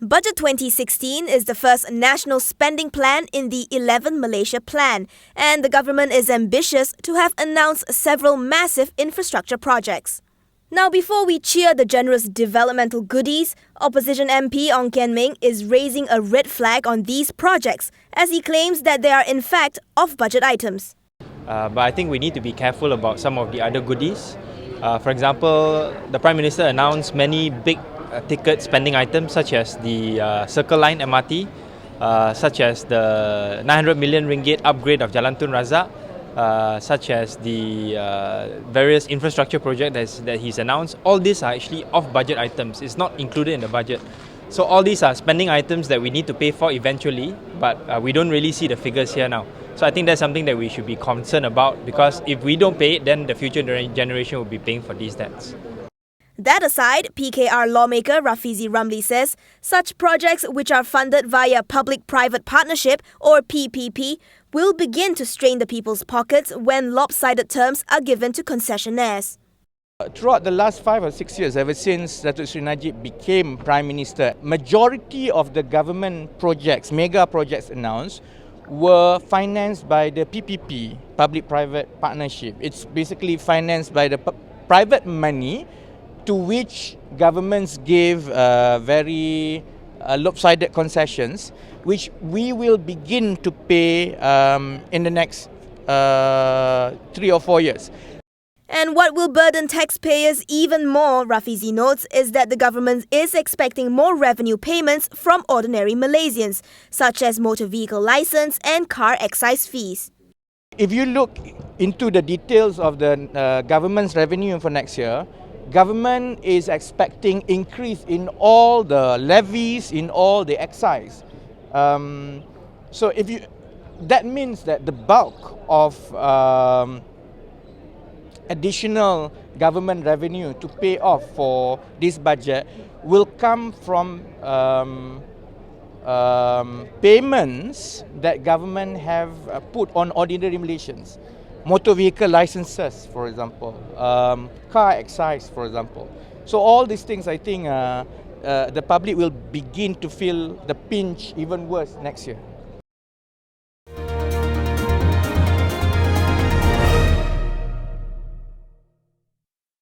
Budget 2016 is the first national spending plan in the 11 Malaysia Plan, and the government is ambitious to have announced several massive infrastructure projects. Now, before we cheer the generous developmental goodies, Opposition MP Ong Kian Meng is raising a red flag on these projects as he claims that they are in fact off-budget items. But I think we need to be careful about some of the other goodies. For example, the Prime Minister announced many big ticket spending items such as the Circle Line MRT, such as the 900 million ringgit upgrade of Jalan Tun Razak, such as the various infrastructure projects that he's announced. All these are actually off-budget items. It's not included in the budget. So all these are spending items that we need to pay for eventually, but we don't really see the figures here now. So I think that's something that we should be concerned about, because if we don't pay it, then the future generation will be paying for these debts. That aside, PKR lawmaker Rafizi Ramli says such projects which are funded via public-private partnership or PPP will begin to strain the people's pockets when lopsided terms are given to concessionaires. Throughout the last 5 or 6 years, ever since Datuk Seri Najib became Prime Minister, majority of the government projects, mega projects announced, were financed by the PPP, public-private partnership. It's basically financed by the private money to which governments give very lopsided concessions, which we will begin to pay in the next 3 or 4 years. And what will burden taxpayers even more, Rafizi notes, is that the government is expecting more revenue payments from ordinary Malaysians, such as motor vehicle license and car excise fees. If you look into the details of the government's revenue for next year, government is expecting increase in all the levies, in all the excise. So that means that the bulk of additional government revenue to pay off for this budget will come from payments that government have put on ordinary Malaysians. Motor vehicle licenses, for example, car excise, for example. So all these things, I think the public will begin to feel the pinch even worse next year.